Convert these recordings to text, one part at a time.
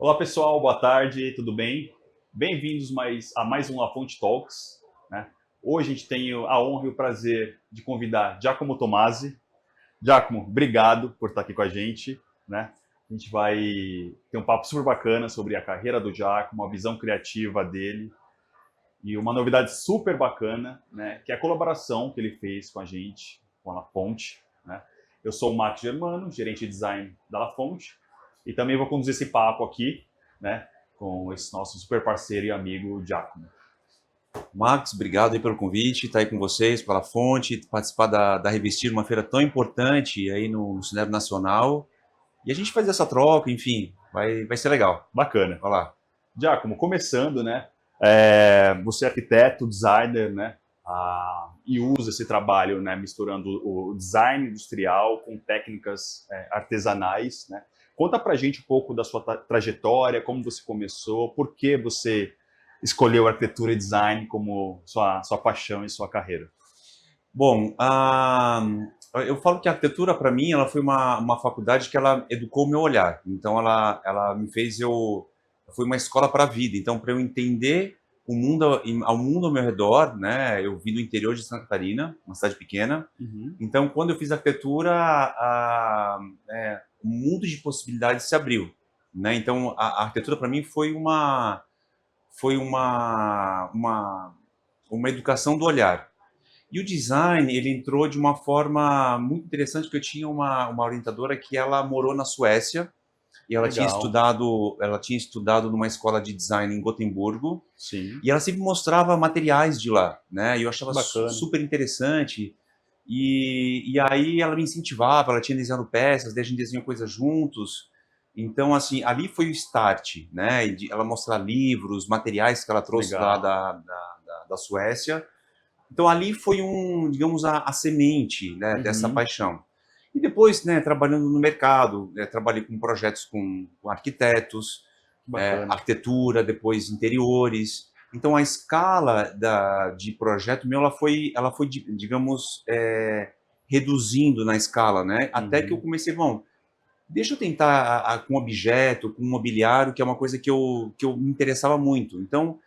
Olá pessoal, boa tarde, tudo bem? Bem-vindos a mais um La Fonte Talks, né? Hoje a gente tem a honra e o prazer de convidar Giacomo Tomasi. Giacomo, obrigado por estar aqui com a gente, né? A gente vai ter um papo super bacana sobre a carreira do Giacomo, a visão criativa dele e uma novidade super bacana, né? Que é a colaboração que ele fez com a gente, com a La Fonte, né? Eu sou o Marcos Germano, gerente de design da La Fonte, e também vou conduzir esse papo aqui, né, com esse nosso super parceiro e amigo Giacomo. Marcos, obrigado aí pelo convite, estar aí com vocês, pela Fonte, participar da Revestir, uma feira tão importante aí no cenário nacional. E a gente faz essa troca, enfim, vai ser legal. Bacana. Vai lá. Giacomo, começando, né, você é arquiteto, designer, né, e usa esse trabalho, né, misturando o design industrial com técnicas artesanais, né. Conta pra gente um pouco da sua trajetória, como você começou, por que você escolheu arquitetura e design como sua paixão e sua carreira. Bom, eu falo que a arquitetura, para mim, ela foi uma faculdade que ela educou o meu olhar. Então, ela me fez foi uma escola para a vida. Então, para eu entender ao mundo ao meu redor, né? Eu vim do interior de Santa Catarina, uma cidade pequena. Uhum. Então, quando eu fiz arquitetura, um mundo de possibilidades se abriu, né? Então, a arquitetura para mim foi uma educação do olhar. E o design, ele entrou de uma forma muito interessante, porque eu tinha uma orientadora que ela morou na Suécia e Legal, ela tinha estudado numa escola de design em Gotemburgo, sim, e ela sempre mostrava materiais de lá, né? E eu achava bacana. super interessante. E aí ela me incentivava, ela tinha desenhado peças, daí a gente desenhou coisas juntos. Então, assim, ali foi o start, né? E ela mostrar livros, materiais que ela trouxe lá Legal. da Suécia. Então, ali foi digamos, a semente, né, dessa Uhum. paixão. E depois, né, trabalhando no mercado, trabalhei com projetos com arquitetos, Bacana. arquitetura, depois interiores. Então, a escala de projeto meu, ela foi digamos, reduzindo na escala, né? Até que eu Uhum. comecei, bom, deixa eu tentar com objeto, com mobiliário, que é uma coisa que eu me interessava muito. Então,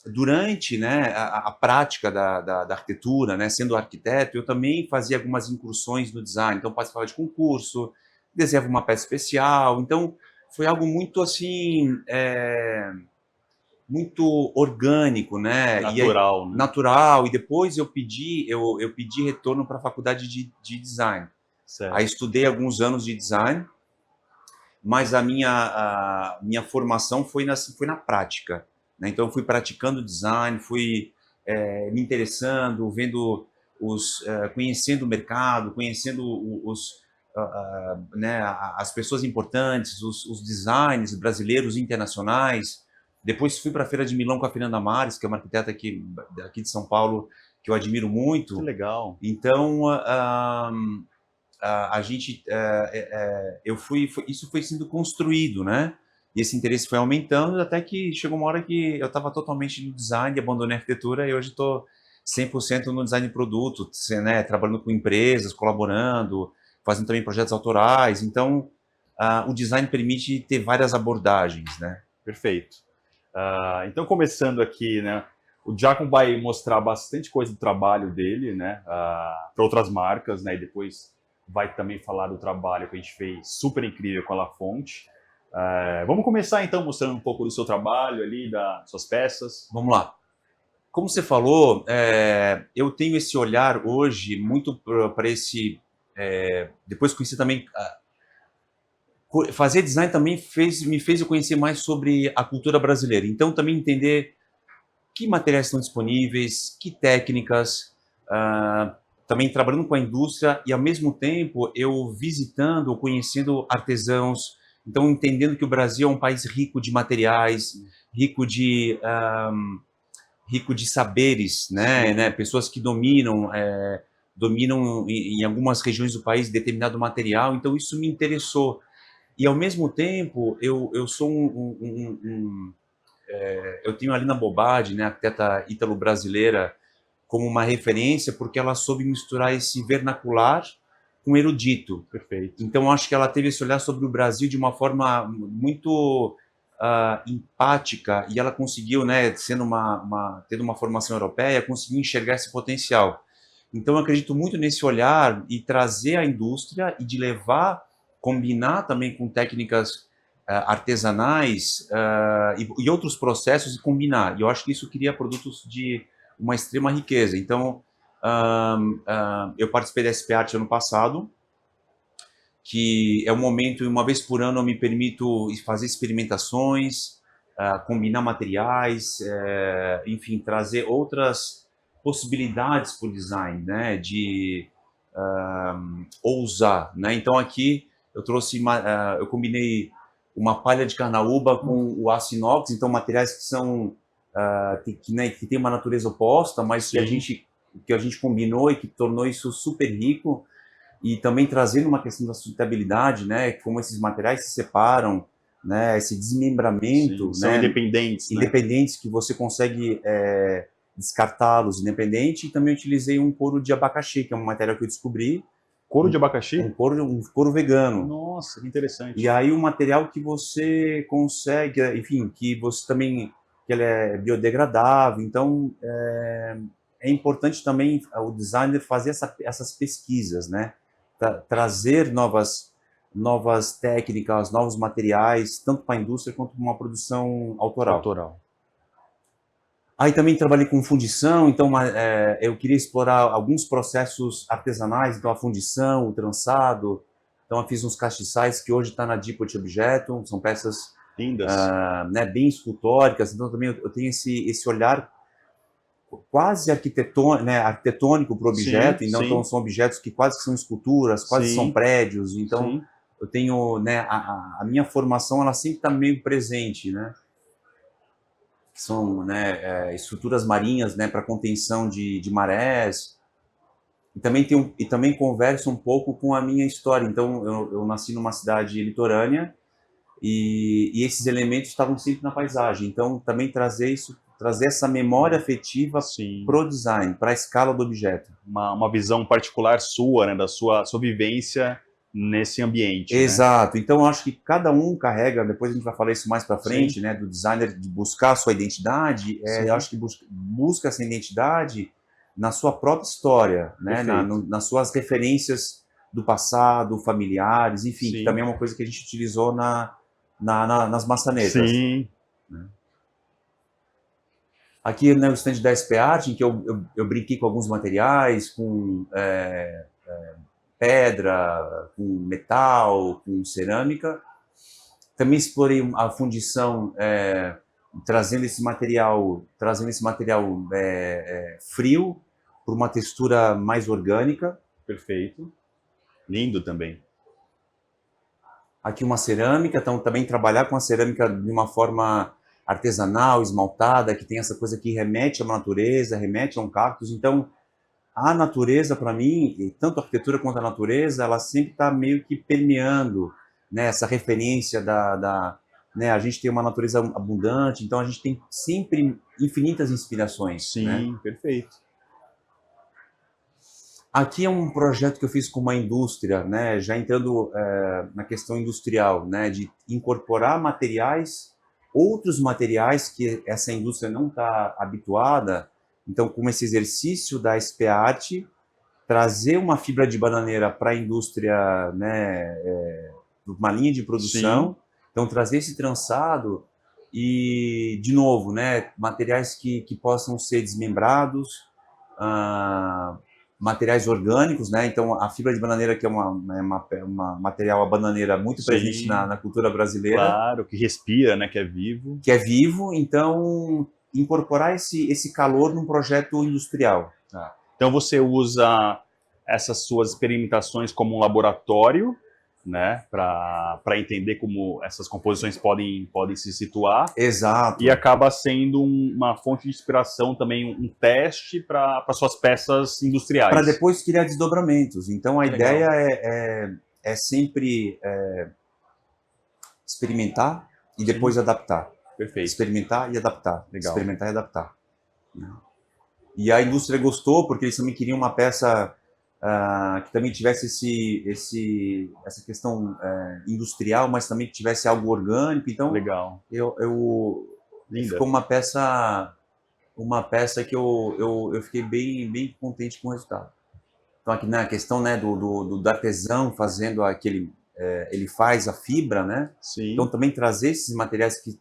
durante, né, a prática da arquitetura, né, sendo arquiteto, eu também fazia algumas incursões no design. Então, participava de concurso, desenhava uma peça especial. Então, foi algo muito assim, muito orgânico, né? E aí, Natural, né? natural. E depois eu pedi retorno para a faculdade de design. Aí Certo. estudei alguns anos de design, mas a minha formação foi na prática, né? Então, eu fui praticando design, fui me interessando, vendo conhecendo o mercado, conhecendo né, as pessoas importantes, os designs brasileiros e internacionais. Depois fui para a Feira de Milão com a Fernanda Mares, que é uma arquiteta aqui de São Paulo, que eu admiro Que muito. legal. Então, a gente, isso foi sendo construído, né? E esse interesse foi aumentando até que chegou uma hora que eu estava totalmente no design, abandonei a arquitetura e hoje estou 100% no design de produto, né? Trabalhando com empresas, colaborando, fazendo também projetos autorais. Então, o design permite ter várias abordagens, né? Perfeito. Então, começando aqui, né? O Giacomo vai mostrar bastante coisa do trabalho dele, né? Para outras marcas, né? E depois vai também falar do trabalho que a gente fez super incrível com a La Fonte. Vamos começar então mostrando um pouco do seu trabalho ali, das suas peças. Vamos lá. Como você falou, eu tenho esse olhar hoje muito para esse. Depois conheci também. Fazer design também me fez eu conhecer mais sobre a cultura brasileira. Então, também entender que materiais estão disponíveis, que técnicas, também trabalhando com a indústria e, ao mesmo tempo, eu visitando ou conhecendo artesãos. Então, entendendo que o Brasil é um país rico de materiais, rico de, rico de saberes, né? Sim, Pessoas que dominam em algumas regiões do país determinado material. Então, isso me interessou. E, ao mesmo tempo, eu sou eu tenho a Lina Bobadi, né, arquiteta ítalo-brasileira, como uma referência, porque ela soube misturar esse vernacular com erudito. Perfeito. Então, acho que ela teve esse olhar sobre o Brasil de uma forma muito empática, e ela conseguiu, né, tendo uma formação europeia, conseguiu enxergar esse potencial. Então, eu acredito muito nesse olhar e trazer a indústria e de levar, combinar também com técnicas artesanais e outros processos e combinar. E eu acho que isso cria produtos de uma extrema riqueza. Então, eu participei da SP Art ano passado, que é um momento, uma vez por ano eu me permito fazer experimentações, combinar materiais, enfim, trazer outras possibilidades para o design, né, de ousar, né? Então aqui eu trouxe, eu combinei uma palha de carnaúba com o aço inox, então materiais que são que tem uma natureza oposta, mas que a gente combinou e que tornou isso super rico. E também trazendo uma questão da sustentabilidade, né, como esses materiais se separam, né, esse desmembramento, são né, independentes, independentes, que você consegue descartá-los independente. E também utilizei um couro de abacaxi, que é um material que eu descobri. Couro de abacaxi? Um couro vegano. Nossa, que interessante. E aí um material que você consegue, enfim, que você também, que ele é biodegradável. Então é importante também o designer fazer essas pesquisas, né? Trazer novas técnicas, novos materiais, tanto para a indústria quanto para uma produção autoral. Aí também trabalhei com fundição, então eu queria explorar alguns processos artesanais, então a fundição, o trançado. Então eu fiz uns castiçais que hoje está na Depot Objeto, são peças lindas, né, bem escultóricas. Então também eu tenho esse olhar quase arquitetônico para o objeto. Então são objetos que quase que são esculturas, quase são prédios. Então eu tenho, né, a minha formação, ela sempre está meio presente, né? São, né, estruturas marinhas, né, para contenção de marés. E também conversa um pouco com a minha história. Então eu nasci numa cidade litorânea e esses elementos estavam sempre na paisagem. Então também trazer essa memória afetiva para o design, para a escala do objeto. Uma visão particular sua, né, da sua vivência nesse ambiente. Exato. Né? Então, eu acho que cada um carrega, depois a gente vai falar isso mais para frente, né, do designer de buscar a sua identidade. Eu acho que busca essa identidade na sua própria história, né, nas suas referências do passado, familiares, enfim, que também é uma coisa que a gente utilizou nas maçanetas. Sim. Né? Aqui, né, o stand da SP Art, em que eu brinquei com alguns materiais, com pedra, com metal, com cerâmica. Também explorei a fundição, trazendo esse material frio por uma textura mais orgânica. Perfeito. Lindo também. Aqui uma cerâmica, então também trabalhar com a cerâmica de uma forma artesanal, esmaltada, que tem essa coisa que remete à natureza, remete a um cactus. Então, a natureza, para mim, tanto a arquitetura quanto a natureza, ela sempre está meio que permeando, né, essa referência né, a gente tem uma natureza abundante, então a gente tem sempre infinitas inspirações. Sim, né? Perfeito. Aqui é um projeto que eu fiz com uma indústria, né, já entrando na questão industrial, né, de incorporar outros materiais que essa indústria não está habituada. Então, com esse exercício da SP Art, trazer uma fibra de bananeira para a indústria, né, uma linha de produção. Sim. Então, trazer esse trançado e, de novo, né, materiais que possam ser desmembrados, materiais orgânicos, né? Então, a fibra de bananeira, que é uma material, a bananeira muito presente na cultura brasileira. Claro, que respira, né? Que é vivo. Que é vivo, então incorporar esse calor num projeto industrial. Então, você usa essas suas experimentações como um laboratório, né? Para entender como essas composições podem se situar. Exato. E acaba sendo uma fonte de inspiração também, um teste para suas peças industriais. Para depois criar desdobramentos. Então, a ideia é sempre experimentar e depois adaptar. Perfeito. Experimentar e adaptar. Legal. Experimentar e adaptar. E a indústria gostou, porque eles também queriam uma peça que também tivesse essa questão industrial, mas também que tivesse algo orgânico. Então, Legal. Linda. ficou uma peça que eu fiquei bem contente com o resultado. Então, aqui na questão, né, do artesão fazendo aquele, ele faz a fibra, né? Sim. Então, também trazer esses materiais que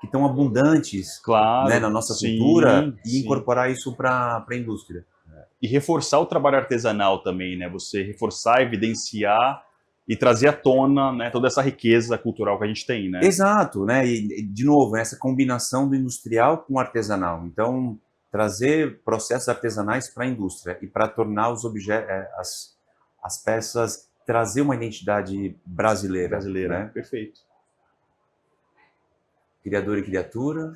estão abundantes, Claro, né, na nossa sim, cultura e sim. incorporar isso para a indústria. E reforçar o trabalho artesanal também, né? Você reforçar, evidenciar e trazer à tona, né, toda essa riqueza cultural que a gente tem, né? Exato, né? E de novo, essa combinação do industrial com o artesanal. Então, trazer processos artesanais para a indústria e para tornar os objetos, as peças, trazer uma identidade brasileira. Brasileira, né? Perfeito. Criador e criatura.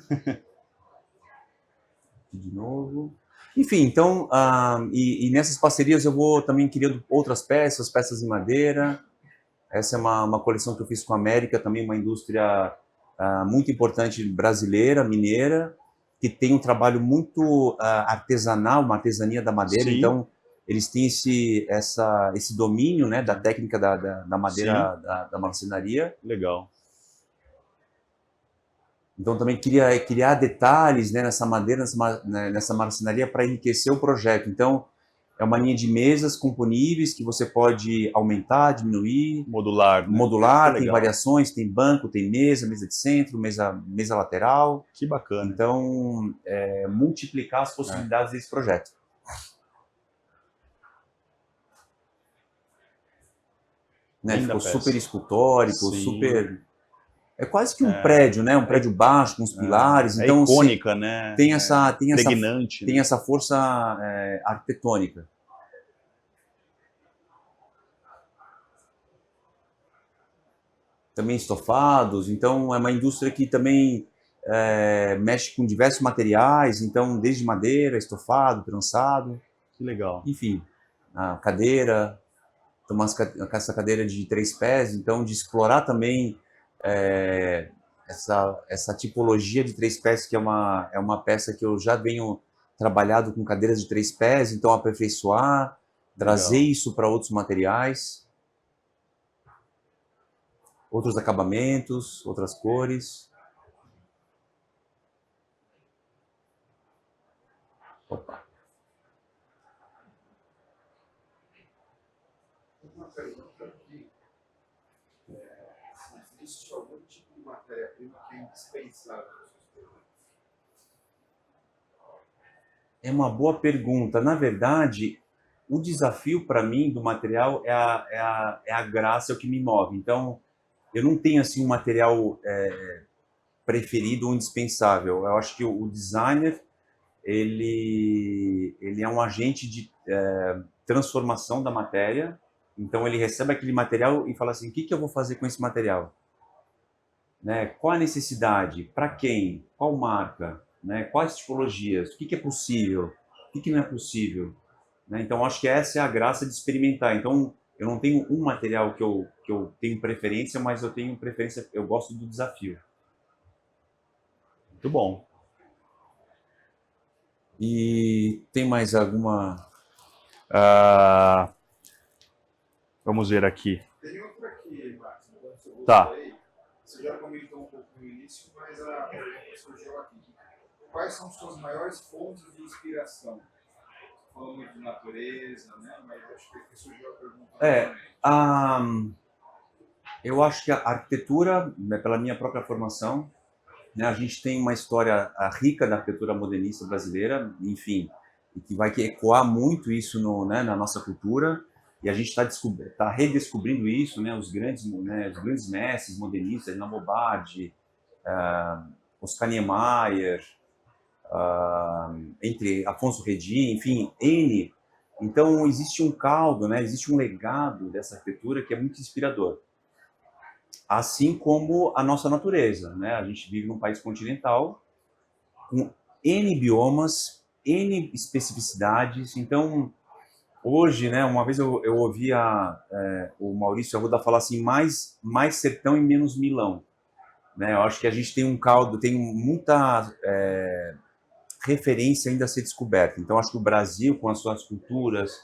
De novo. Enfim, então, e nessas parcerias eu vou também criando outras peças em madeira. Essa é uma coleção que eu fiz com a América, também uma indústria muito importante brasileira, mineira, que tem um trabalho muito artesanal, uma artesania da madeira. Sim. Então, eles têm esse domínio, né, da técnica da madeira, da marcenaria. Legal. Então, também queria criar detalhes, né, nessa madeira, nessa marcenaria, para enriquecer o projeto. Então, é uma linha de mesas componíveis que você pode aumentar, diminuir. Modular, né? Modular, tem Legal. variações, tem banco, tem mesa de centro, mesa lateral. Que bacana. Então, multiplicar as possibilidades desse projeto. Né? Ficou peça. super escultórico, Sim. super... É quase que um prédio, né? Um prédio baixo, com os pilares. Então, icônica, né? Tem essa pregnante, tem né? essa força arquitetônica. Também estofados. Então, é uma indústria que também mexe com diversos materiais. Então, desde madeira, estofado, trançado. Que legal. Enfim, a cadeira. Então, essa cadeira de 3 pés. Então, de explorar também essa tipologia de 3 pés, que é uma peça que eu já venho trabalhado com cadeiras de 3 pés, então aperfeiçoar, trazer isso para outros materiais, outros acabamentos, outras cores. Opa. Uma pergunta aqui. Existe algum tipo de matéria-prima que é indispensável? É uma boa pergunta. Na verdade, o desafio para mim do material é a graça, é o que me move. Então, eu não tenho assim um material preferido ou indispensável. Eu acho que o designer ele é um agente de transformação da matéria. Então, ele recebe aquele material e fala assim: o que eu vou fazer com esse material? Né? Qual a necessidade? Para quem? Qual marca? Né? Quais tipologias? O que é possível? O que não é possível? Né? Então, acho que essa é a graça de experimentar. Então, eu não tenho um material que eu tenho preferência, mas eu tenho preferência, eu gosto do desafio. Muito bom. E tem mais alguma... Vamos ver aqui. Tem outra aqui, Marcos. Tá. Você já comentou um pouco no início, mas a pergunta surgiu aqui. Quais são suas maiores fontes de inspiração? Falou muito de natureza, né? Mas acho que surgiu a pergunta. Eu acho que a arquitetura, né, pela minha própria formação, né, a gente tem uma história rica da arquitetura modernista brasileira, enfim, e que vai ecoar muito isso na nossa cultura. E a gente está redescobrindo isso, né? Os grandes mestres modernistas, Renan Bobardi, Oscar Niemeyer, entre Afonso Redin, enfim, N. Então, existe um caldo, né? Existe um legado dessa arquitetura que é muito inspirador. Assim como a nossa natureza, né? A gente vive num país continental, com N biomas, N especificidades. Então, hoje, né, uma vez eu ouvia o Maurício Arruda falar assim: mais sertão e menos Milão. Né? Eu acho que a gente tem um caldo, tem muita referência ainda a ser descoberta. Então, acho que o Brasil, com as suas culturas,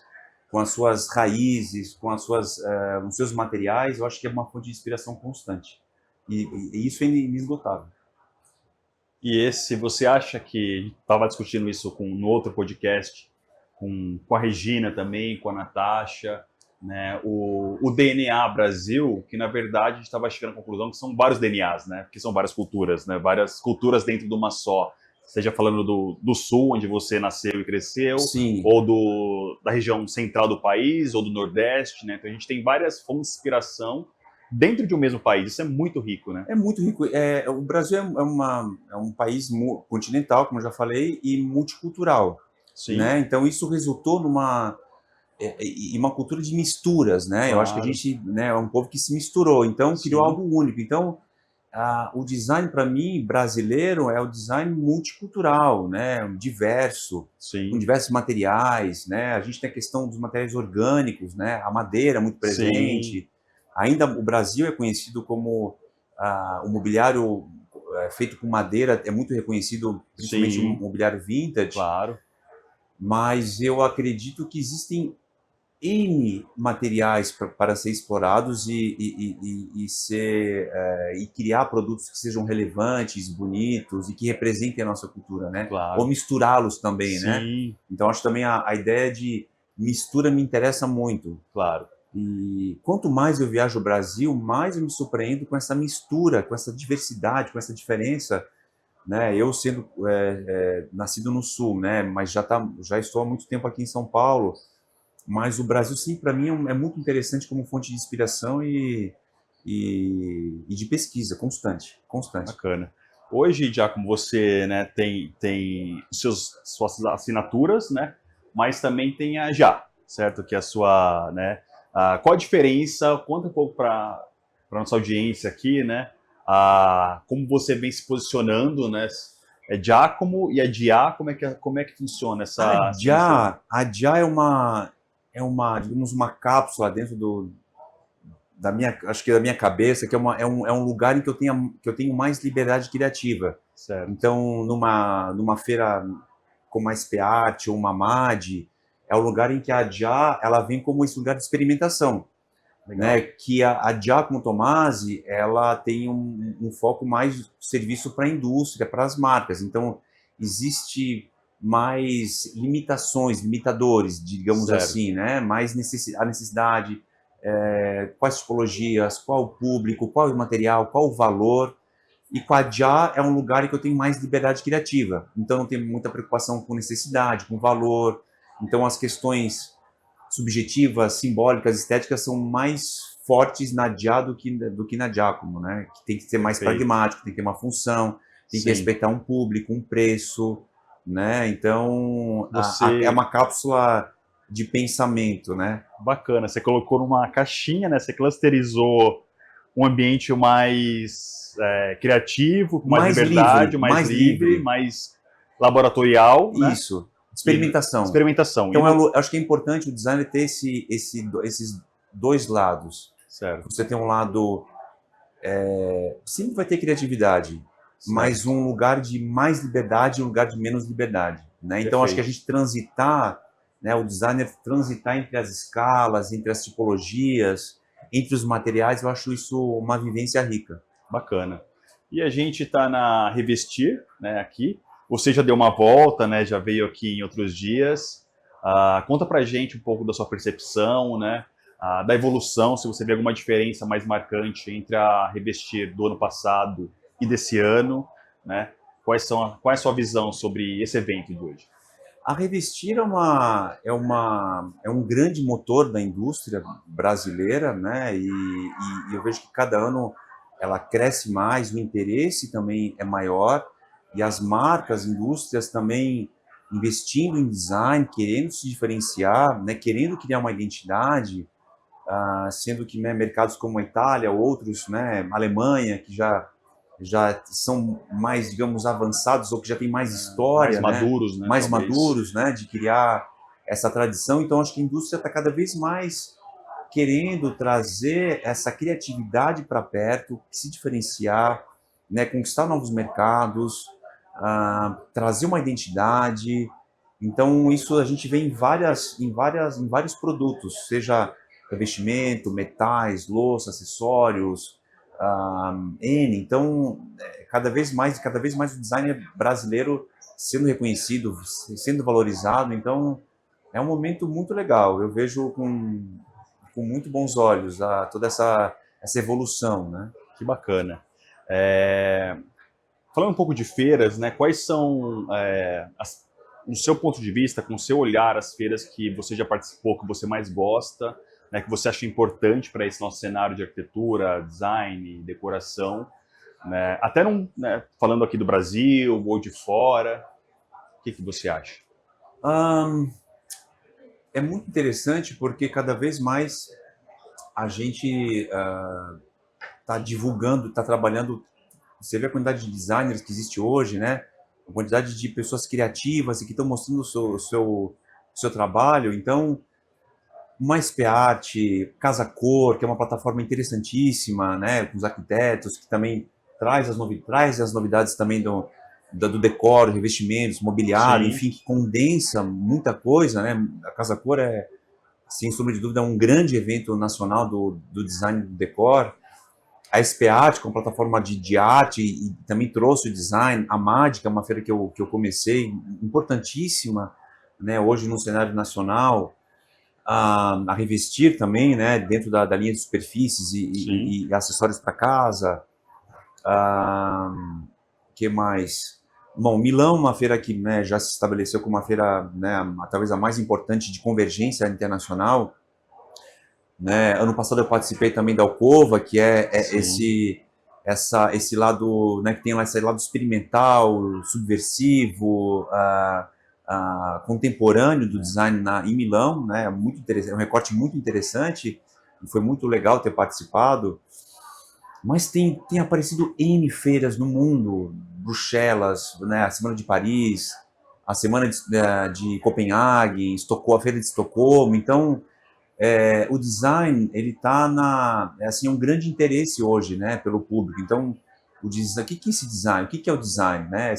com as suas raízes, com os seus materiais, eu acho que é uma fonte de inspiração constante. E isso é inesgotável. E esse, você acha que estava discutindo isso no outro podcast, com a Regina também, com a Natasha, né? O DNA Brasil, que na verdade a gente estava chegando à conclusão que são vários DNAs, né? Porque são várias culturas, né? Várias culturas dentro de uma só. Seja falando do sul, onde você nasceu e cresceu, Sim. ou da região central do país, ou do Nordeste, né? Então a gente tem várias fontes de inspiração dentro de um mesmo país. Isso é muito rico, né? É muito rico. O Brasil é um país continental, como eu já falei, e multicultural. Sim. Né? Então isso resultou em uma cultura de misturas, né? Claro. Eu acho que a gente, né, é um povo que se misturou, então criou Sim. algo único. Então o design, para mim, brasileiro, é o design multicultural, né? Diverso, Sim. com diversos materiais, né? A gente tem a questão dos materiais orgânicos, né? A madeira muito presente. Sim. Ainda o Brasil é conhecido como o mobiliário feito com madeira, é muito reconhecido, principalmente o mobiliário vintage. Claro. Mas eu acredito que existem N materiais para ser explorados e criar produtos que sejam relevantes, bonitos e que representem a nossa cultura, né? Claro. Ou misturá-los também, Sim. né? Então acho também a ideia de mistura me interessa muito. Claro. E quanto mais eu viajo o Brasil, mais eu me surpreendo com essa mistura, com essa diversidade, com essa diferença, né? Eu sendo nascido no Sul, né? Mas já estou há muito tempo aqui em São Paulo. Mas o Brasil, sim, para mim é muito interessante como fonte de inspiração e de pesquisa constante. Bacana. Hoje, Giacomo, você, né, tem suas assinaturas, né? Mas também tem a Já, certo? Que é a sua, né? Qual a diferença? Conta um pouco para a nossa audiência aqui, né? Como você vem se posicionando, né? É Giacomo e a Dia, como é que funciona essa? A Já é uma, digamos, uma cápsula dentro da minha cabeça, que é um lugar em que eu tenho mais liberdade criativa. Certo. Então, numa feira como a SP Art ou uma MAD, é o lugar em que a Já ela vem como esse lugar de experimentação. Né, que a Giacomo Tomasi, ela tem um foco mais serviço para a indústria, para as marcas. Então, existe mais limitadores, digamos Certo. assim, né? Mais a necessidade, quais tipologias, qual o público, qual o material, qual o valor. E com a Já é um lugar em que eu tenho mais liberdade criativa. Então, não tenho muita preocupação com necessidade, com valor. Então, as questões subjetivas, simbólicas, estéticas são mais fortes na Já do que na Giacomo, né? Que tem que ser mais pragmático, tem que ter uma função, tem que respeitar um público, um preço, né? Então, é uma cápsula de pensamento, né? Bacana, você colocou numa caixinha, né? Você clusterizou um ambiente mais criativo, com mais liberdade, mais livre, mais laboratorial, né? Isso. Experimentação. Então, eu acho que é importante o design ter esses dois lados. Certo. Você tem um lado... sempre vai ter criatividade, certo, mas um lugar de mais liberdade e um lugar de menos liberdade. Né? Então, acho que a gente transitar, né, o designer transitar entre as escalas, entre as tipologias, entre os materiais, eu acho isso uma vivência rica. Bacana. E a gente está na Revestir, né, aqui. Você já deu uma volta, né? Já veio aqui em outros dias. Conta pra gente um pouco da sua percepção, né? Da evolução, se você vê alguma diferença mais marcante entre a Revestir do ano passado e desse ano, né? Qual é a sua visão sobre esse evento de hoje? A Revestir é um grande motor da indústria brasileira, né? E eu vejo que cada ano ela cresce mais, o interesse também é maior. E as marcas, indústrias também investindo em design, querendo se diferenciar, né, querendo criar uma identidade, sendo que, né, mercados como a Itália, outros, né, Alemanha, que já são mais, digamos, avançados ou que já têm mais história, mais maduros, né? Mais maduros, né, de criar essa tradição. Então, acho que a indústria está cada vez mais querendo trazer essa criatividade para perto, se diferenciar, né, conquistar novos mercados, trazer uma identidade Então, isso a gente vê em vários produtos, seja revestimento, metais, louça, acessórios, N. Então, cada vez mais o designer brasileiro sendo reconhecido, sendo valorizado. Então, é um momento muito legal. Eu vejo com muito bons olhos toda essa evolução, né? Que bacana. É, falando um pouco de feiras, né? Quais são, no seu ponto de vista, com o seu olhar, as feiras que você já participou, que você mais gosta, né? Que você acha importante para esse nosso cenário de arquitetura, design, decoração, né? Até falando aqui do Brasil ou de fora, o que você acha? Ahn, É muito interessante porque cada vez mais a gente está divulgando, está trabalhando. Você vê a quantidade de designers que existe hoje, né? A quantidade de pessoas criativas e que estão mostrando o seu trabalho. Então, mais Art, Casa Cor, que é uma plataforma interessantíssima, né? Com os arquitetos, que também traz as novidades também do decor, revestimentos, mobiliário, Sim, enfim, que condensa muita coisa, né? A Casa Cor é, sem sombra de dúvida, um grande evento nacional do design do decor. A Art, que é uma plataforma de arte, e também trouxe o design. A MAD, que é uma feira que eu comecei, importantíssima, né, hoje no cenário nacional. A Revestir também, né, dentro da linha de superfícies sim. e acessórios para casa. Que mais? Bom, Milão, uma feira que, né, já se estabeleceu como uma feira, né, talvez a mais importante de convergência internacional. Né? Ano passado eu participei também da Alcova, que é Sim, esse lado, né, que tem esse lado experimental, subversivo, contemporâneo do design em Milão, né? Muito interessante, um recorte muito interessante, e foi muito legal ter participado. Mas tem aparecido N feiras no mundo, Bruxelas, né, a Semana de Paris, a Semana de Copenhague, Estocolmo, a Feira de Estocolmo. Então, o design, ele está assim, um grande interesse hoje, né, pelo público. Então, o que é esse design? O que é o design, né?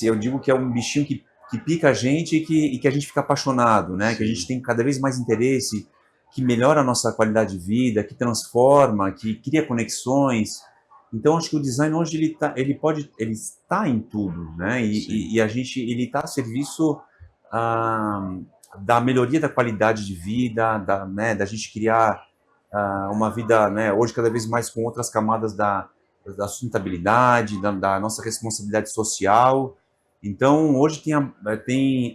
Eu digo que é um bichinho que pica a gente e que a gente fica apaixonado, né? Que a gente sim, tem cada vez mais interesse, que melhora a nossa qualidade de vida, que transforma, que cria conexões. Então, acho que o design hoje ele está em tudo, né? sim. Ele está a serviço ah, da melhoria da qualidade de vida, né, da gente criar uma vida, né, hoje cada vez mais com outras camadas da sustentabilidade, da nossa responsabilidade social. Então, hoje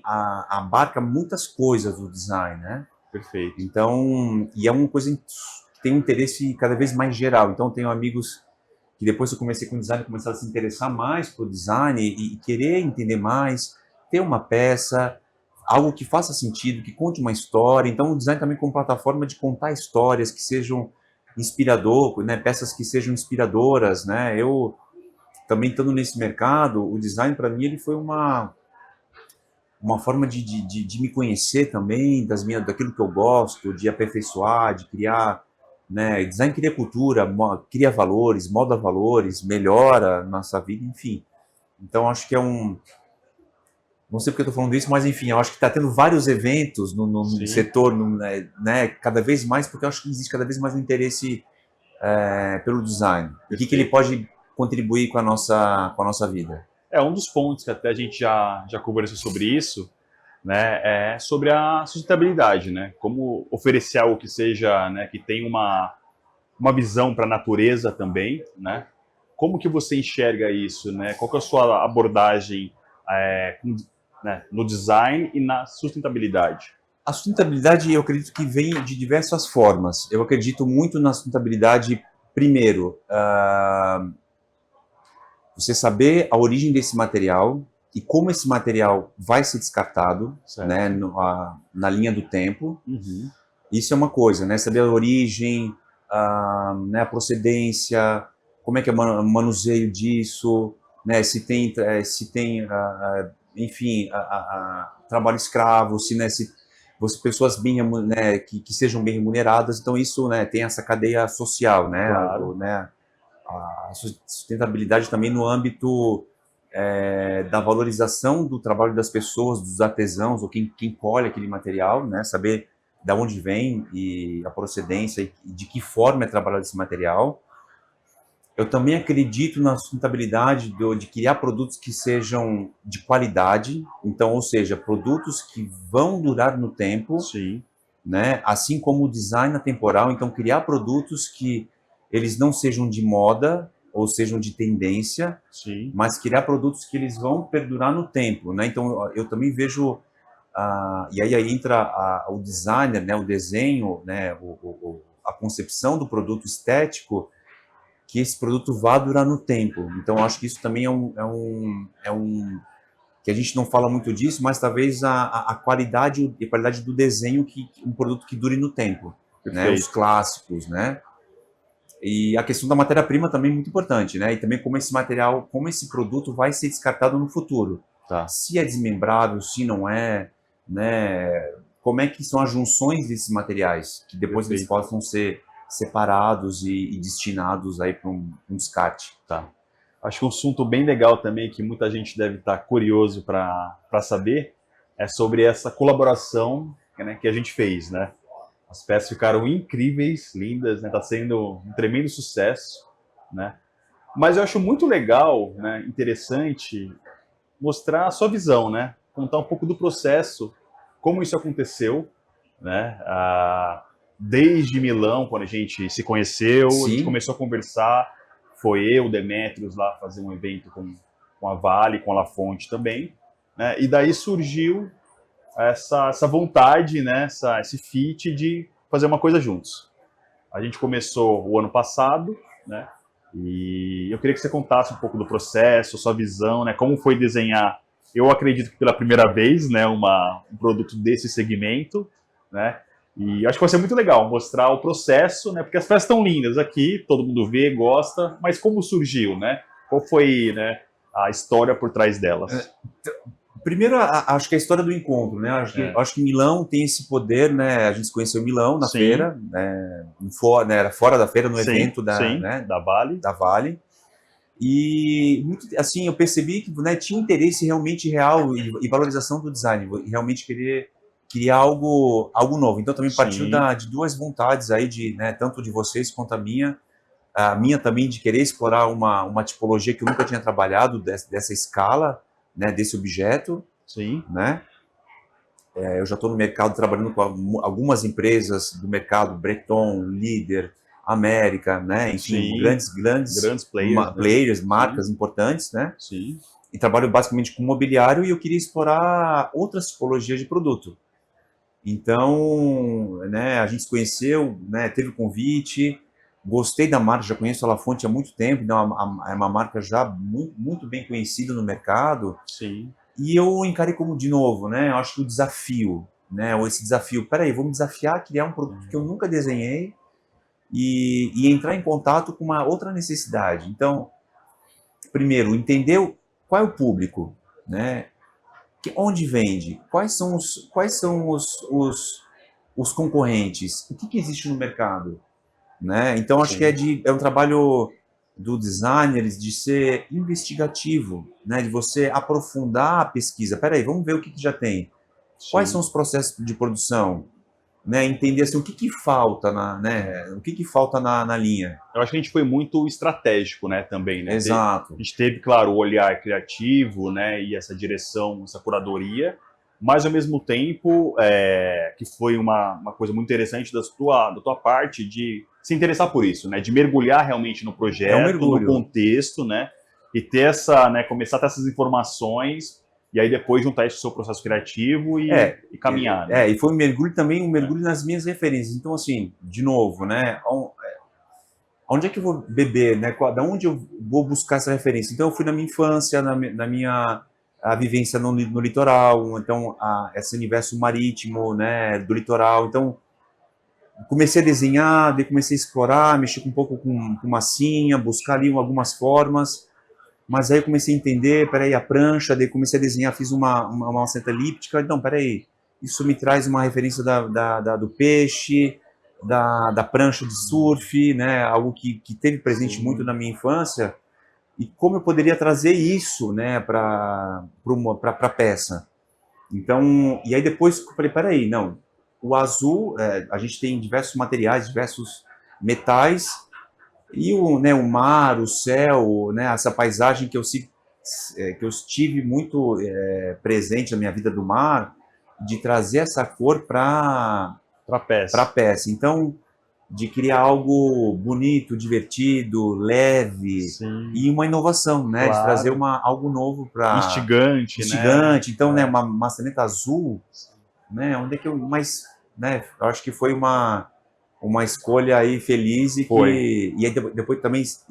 abarca muitas coisas o design, né? Perfeito. Então, e é uma coisa que tem um interesse cada vez mais geral. Então, tenho amigos que depois que eu comecei com design, começaram a se interessar mais por design e querer entender mais, ter uma peça, algo que faça sentido, que conte uma história. Então, o design também como plataforma de contar histórias que sejam né, peças que sejam inspiradoras, né? Eu também estando nesse mercado, o design para mim ele foi uma forma de me conhecer também, daquilo que eu gosto, de aperfeiçoar, de criar, né? Design cria cultura, cria valores, molda valores, melhora nossa vida, enfim. Então, acho que não sei porque eu estou falando isso, mas enfim, eu acho que está tendo vários eventos no Sim, setor, né, cada vez mais, porque eu acho que existe cada vez mais um interesse pelo design. E o que ele perfeito. pode contribuir com a nossa vida. É um dos pontos que até a gente já conversou sobre isso, né? É sobre a sustentabilidade, né? Como oferecer algo que seja, né? Que tenha uma visão para a natureza também, né? Como que você enxerga isso, né? Qual que é a sua abordagem no design e na sustentabilidade? A sustentabilidade, eu acredito que vem de diversas formas. Eu acredito muito na sustentabilidade, primeiro, você saber a origem desse material e como esse material vai ser descartado, né, Certo. na linha do tempo. Uhum. Isso é uma coisa, né? Saber a origem, né, a procedência, como é que é o manuseio disso, né? Se tem enfim, trabalho escravo, se pessoas bem, né, que sejam bem remuneradas. Então isso, né, tem essa cadeia social, né? Claro. A sustentabilidade também no âmbito da valorização do trabalho das pessoas, dos artesãos, ou quem colhe aquele material, né? Saber de onde vem e a procedência e de que forma é trabalhado esse material. Eu também acredito na sustentabilidade de criar produtos que sejam de qualidade, então, ou seja, produtos que vão durar no tempo, Sim. né? Assim como o design atemporal, então criar produtos que eles não sejam de moda ou sejam de tendência, Sim. mas criar produtos que eles vão perdurar no tempo, né? Então eu também vejo e aí entra o designer, né? O desenho, né? A concepção do produto estético, que esse produto vá durar no tempo. Então eu acho que isso também é um que a gente não fala muito disso, mas talvez a qualidade e a qualidade do desenho, que um produto que dure no tempo, né? Os Perfeito. clássicos, né? E a questão da matéria-prima também é muito importante, né? E também como esse material, como esse produto vai ser descartado no futuro. Tá. Se é desmembrável, se não é, né? Como é que são as junções desses materiais, que depois eles Perfeito. possam ser separados e destinados aí para um descarte. Tá. Acho que um assunto bem legal também, que muita gente deve estar curioso para saber, é sobre essa colaboração, né, que a gente fez, né? As peças ficaram incríveis, lindas, né? Tá sendo um tremendo sucesso, né? Mas eu acho muito legal, né, interessante, mostrar a sua visão, né? Contar um pouco do processo, como isso aconteceu, né? Desde Milão, quando a gente se conheceu, a gente Sim, começou a conversar, foi eu, o Demetrios, lá fazer um evento com a Vale, com a La Fonte também, né? E daí surgiu essa vontade, né? Esse fit de fazer uma coisa juntos. A gente começou o ano passado, né? E eu queria que você contasse um pouco do processo, sua visão, né? Como foi desenhar, eu acredito que pela primeira vez, né? Um produto desse segmento, né? E acho que vai ser muito legal mostrar o processo, né? Porque as peças estão lindas aqui, todo mundo vê, gosta, mas como surgiu, né? Qual foi, né, a história por trás delas? primeiro, acho que a história do encontro, né? Acho que Milão tem esse poder, né? A gente se conheceu em Milão, na Sim, feira, né? Era fora da feira, no sim, evento sim, né? da Vale. Da Vale. E, assim, eu percebi que, né, tinha um interesse realmente real e valorização do design, realmente querer criar algo novo. Então, também partiu Sim, de duas vontades aí, né, tanto de vocês quanto a minha também de querer explorar uma tipologia que eu nunca tinha trabalhado, dessa escala, né, desse objeto, sim, né? Eu já estou no mercado trabalhando com algumas empresas do mercado, Breton, Líder, América, né? Enfim, sim. grandes Grandes players, né? players, Sim, marcas importantes, né? sim, E trabalho basicamente com mobiliário e eu queria explorar outras tipologias de produto. Então, né, a gente se conheceu, né, teve o convite, gostei da marca, já conheço a La Fonte há muito tempo, então é uma marca já muito bem conhecida no mercado. sim, E eu encarei como, de novo, né? Eu acho que o desafio, né? Ou esse desafio, peraí, vou me desafiar a criar um produto que eu nunca desenhei e entrar em contato com uma outra necessidade. Então, primeiro, entender qual é o público, né? Onde vende? Quais são os concorrentes? O que existe no mercado? Né? Então, acho que sim, é um trabalho do designer de ser investigativo, né? De você aprofundar a pesquisa. Peraí, vamos ver o que já tem. Quais são sim. os processos de produção? Né? Entender assim, o que falta o que falta na linha. Eu acho que a gente foi muito estratégico, né, também, né? A Exato. gente teve, claro, o olhar criativo, né, e essa direção, essa curadoria, mas ao mesmo tempo, que foi uma coisa muito interessante da tua parte de se interessar por isso, né, de mergulhar realmente no É um projeto, no mergulho. contexto, né, e né, começar a ter essas informações e aí depois juntar isso com o seu processo criativo e caminhar, né? E foi um mergulho também, um É, mergulho nas minhas referências. Então, assim, de novo, né? Onde é que eu vou beber, né? Da onde eu vou buscar essa referência? Então, eu fui na minha infância, na minha a vivência no litoral, então, esse universo marítimo, né? Do litoral. Então, comecei a desenhar, daí comecei a explorar, mexer um pouco com massinha, buscar ali algumas formas. Mas aí eu comecei a entender, peraí, a prancha, daí comecei a desenhar, fiz uma seta elíptica, então, peraí, isso me traz uma referência do peixe, da prancha de surf, né, algo que teve presente muito sim, na minha infância, e como eu poderia trazer isso, né, para a peça. Então, e aí depois eu falei, peraí, não, o azul, a gente tem diversos materiais, diversos metais, e o mar, o céu, né, essa paisagem que eu estive muito presente na minha vida do mar, de trazer essa cor para Para a peça. peça. Então, de criar algo bonito, divertido, leve, Sim, e uma inovação, né, de trazer claro. algo novo para Instigante, né? instigante. Então, né, É. uma maçaneta azul, né, onde é que eu mais, né, eu acho que foi uma escolha aí feliz e Foi. que e aí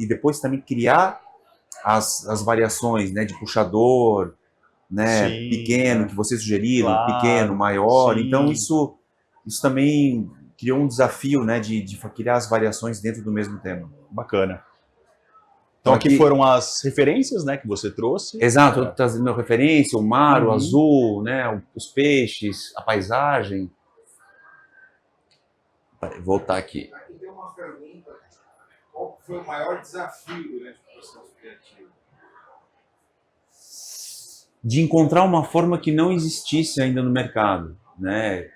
depois também criar as variações, né, de puxador, né, Sim, pequeno que vocês sugeriram, pequeno, claro. maior. Então Sim, isso também criou um desafio, né, de criar as variações dentro do mesmo tema. bacana. Então Então aqui foram as referências, né, que você trouxe. exato, trazendo referência, o mar, o Uhum. azul, né, os peixes, a paisagem. Vou voltar aqui. Aqui tem uma pergunta: qual foi o maior desafio durante o processo criativo? De encontrar uma forma que não existisse ainda no mercado, né?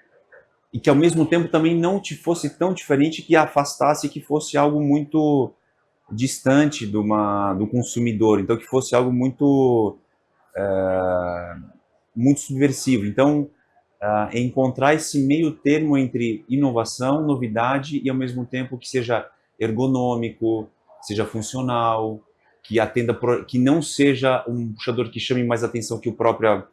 E que ao mesmo tempo também não te fosse tão diferente que afastasse, que fosse algo muito distante do consumidor, então que fosse algo muito subversivo. Então, encontrar esse meio termo entre inovação, novidade e ao mesmo tempo que seja ergonômico, seja funcional, que atenda, que não seja um puxador que chame mais atenção que o próprio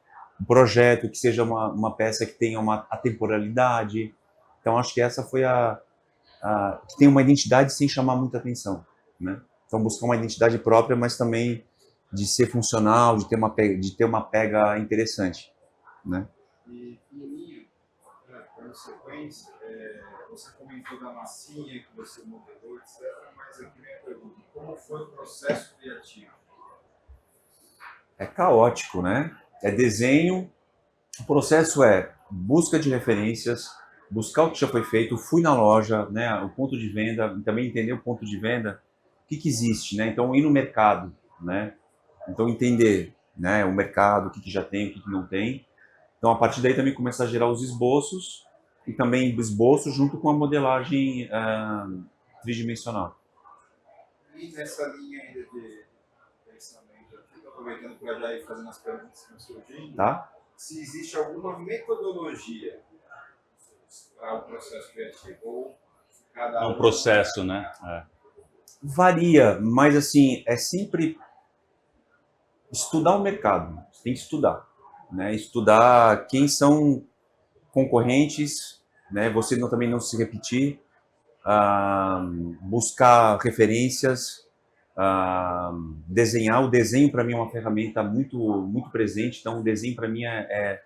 projeto, que seja uma peça que tenha uma atemporalidade. Então, acho que essa foi que tem uma identidade sem chamar muita atenção, né? Então, buscar uma identidade própria, mas também de ser funcional, de ter uma pega interessante, né? E, Ninho, para sequência, você comentou da massinha que você modelou, etc. Mas aqui vem a pergunta: como foi o processo criativo? É caótico, né? É desenho. O processo é busca de referências, buscar o que já foi feito. Fui na loja, né? O ponto de venda, também entender o ponto de venda, o que existe, né? Então ir no mercado, né? Então entender, né? O mercado, o que já tem, o que não tem. Então a partir daí também começar a gerar os esboços e também esboços junto com a modelagem tridimensional. E nessa linha ainda de pensamento, aqui, aproveitando para já ir fazendo as perguntas que estão surgindo, Tá? se existe alguma metodologia para o processo criativo ou cada É um processo, né? Varia, mas assim, é sempre estudar o mercado. Você tem que estudar, né? Estudar quem são concorrentes, né? Você também não se repetir, buscar referências, desenhar. O desenho para mim é uma ferramenta muito muito presente. Então o desenho para mim é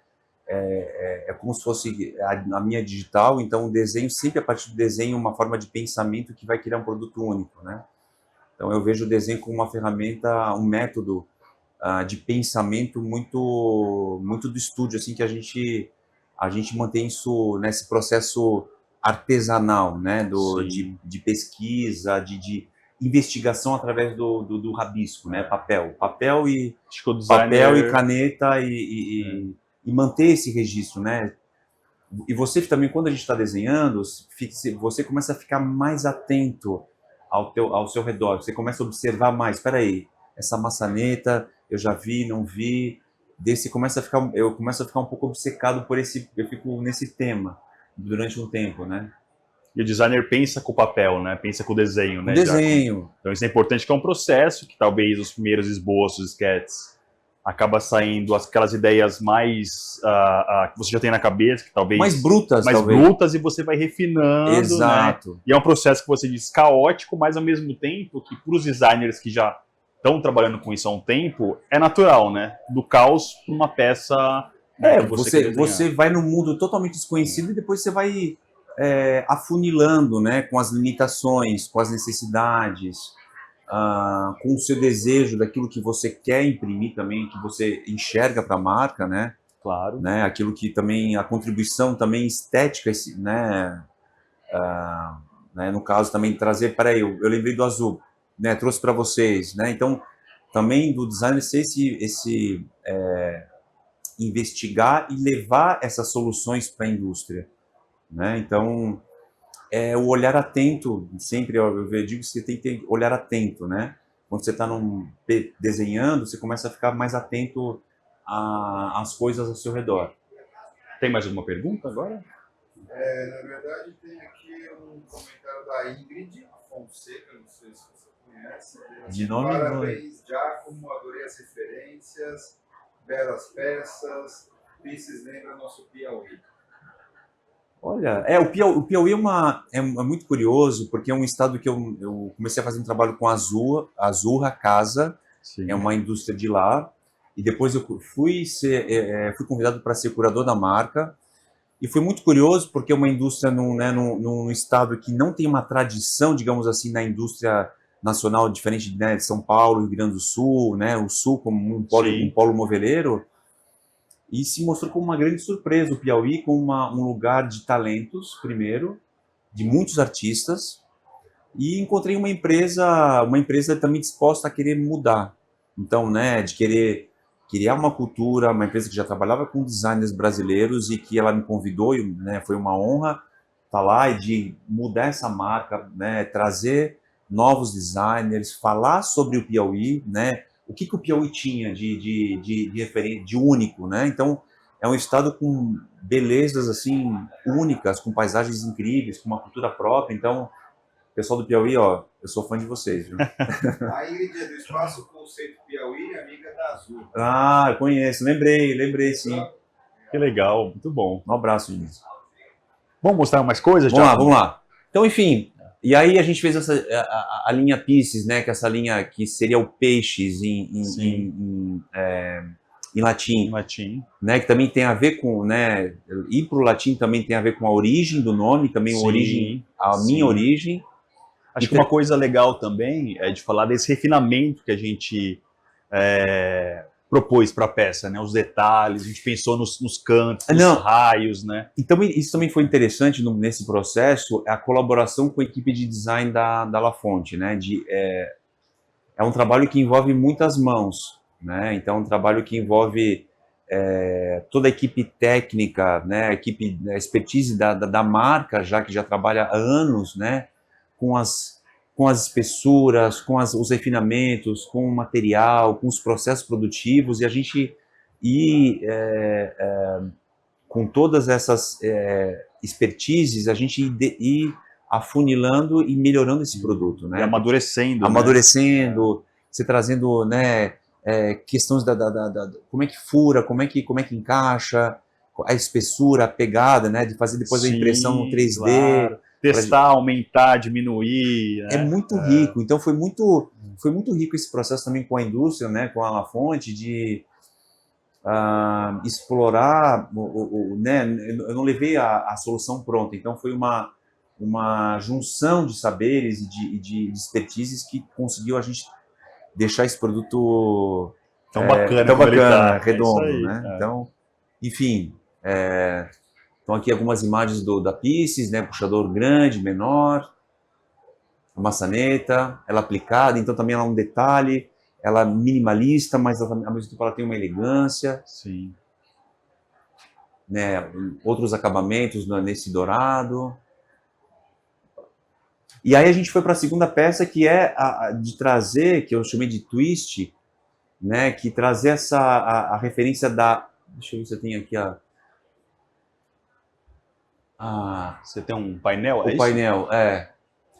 como se fosse a minha digital. Então o desenho sempre, a partir do desenho, uma forma de pensamento que vai criar um produto único, né? Então eu vejo o desenho como uma ferramenta, um método de pensamento muito muito do estúdio, assim, que a gente mantém isso nesse processo artesanal, né, Sim. de pesquisa, de investigação através do rabisco, né, papel e Acho que o designer. caneta e manter esse registro, né. E você também, quando a gente está desenhando, você começa a ficar mais atento ao seu redor. Você começa a observar mais. Espera aí, essa maçaneta eu já vi, não vi. Eu começo a ficar um pouco obcecado por eu fico nesse tema durante um tempo, né? E o designer pensa com o papel, né? Pensa com o desenho, O né, Giacomo? desenho. Então isso é importante, que é um processo que talvez os primeiros esboços, sketches, acaba saindo aquelas ideias mais que você já tem na cabeça, que talvez Mais brutas, mais talvez. brutas, e você vai refinando, né? Exato. E é um processo que você diz caótico, mas ao mesmo tempo que para os designers que já estão trabalhando com isso há um tempo, é natural, né? Do caos para uma peça. Né, que quer desenhar. Você vai num mundo totalmente desconhecido e depois você vai afunilando, né, com as limitações, com as necessidades, com o seu desejo daquilo que você quer imprimir também, que você enxerga para a marca, né? Claro. Né? Aquilo que também, a contribuição também estética, né? No caso também trazer, peraí, eu lembrei do azul, né? Trouxe para vocês, né? Então também do designer ser investigar e levar essas soluções para a indústria, né? Então, o olhar atento, sempre eu digo que você tem que ter olhar atento, né? Quando você está desenhando, você começa a ficar mais atento às coisas ao seu redor. Tem mais alguma pergunta agora? Na verdade, tem aqui um comentário da Ingrid Fonseca, não sei se você conhece. De nome? Parabéns, Giacomo, adorei as referências, belas peças, Pisces lembra nosso Piauí. Olha, o Piauí é muito curioso, porque é um estado que eu comecei a fazer um trabalho com a Azurra Casa, Sim. é uma indústria de lá, e depois eu fui convidado para ser curador da marca, e foi muito curioso, porque é uma indústria num estado que não tem uma tradição, digamos assim, na indústria nacional, diferente, né, de São Paulo, Rio Grande do Sul, né, o Sul como um polo moveleiro, e se mostrou como uma grande surpresa o Piauí, como um lugar de talentos, primeiro, de muitos artistas, e encontrei uma empresa também disposta a querer mudar. Então, né, de querer criar uma cultura, uma empresa que já trabalhava com designers brasileiros e que ela me convidou, e, né, foi uma honra estar lá e de mudar essa marca, né, trazer novos designers, falar sobre o Piauí, né, o que o Piauí tinha de único, né? Então, é um estado com belezas assim únicas, com paisagens incríveis, com uma cultura própria. Então, pessoal do Piauí, ó, eu sou fã de vocês, viu? A Ingrid é do Espaço Conceito Piauí, amiga da Azul. Ah, eu conheço, lembrei sim. Que legal, muito bom. Um abraço, Inês. Vamos mostrar mais coisas? Vamos lá. Então, enfim, e aí a gente fez a linha Pisces, né, que é essa linha que seria o peixes em latim. Né, que também tem a ver com, né, ir para o latim também tem a ver com a origem do nome, também minha origem. Acho que uma coisa legal também é de falar desse refinamento que a gente propôs para a peça, né? Os detalhes, a gente pensou nos cantos, nos raios, né? Então, isso também foi interessante nesse processo, a colaboração com a equipe de design da La Fonte, né? É um trabalho que envolve muitas mãos, né? Então, é um trabalho que envolve toda a equipe técnica, né? A expertise da marca, que já trabalha há anos, né? Com as espessuras, com os refinamentos, com o material, com os processos produtivos, e a gente com todas essas expertises, a gente ir afunilando e melhorando esse produto, né? E amadurecendo. Amadurecendo, você trazendo, né, questões como é que fura, como é que encaixa, a espessura, a pegada, né, de fazer depois a impressão no 3D. Claro. Testar, aumentar, diminuir. Né? É muito rico. Então foi muito rico esse processo também com a indústria, né, com a La Fonte, de explorar, né, eu não levei a solução pronta, então foi uma junção de saberes e de expertises que conseguiu a gente deixar esse produto tão bacana, redondo, né? Então, enfim, então aqui algumas imagens da Pisces, né? Puxador grande, menor, a maçaneta, ela aplicada, então também ela é um detalhe, ela é minimalista, mas ao mesmo tempo ela tem uma elegância. Sim. Né? Outros acabamentos nesse dourado. E aí a gente foi para a segunda peça, que é de trazer, que eu chamei de twist, né? Que trazer a referência da... Deixa eu ver se eu tenho aqui Você tem um painel? O painel,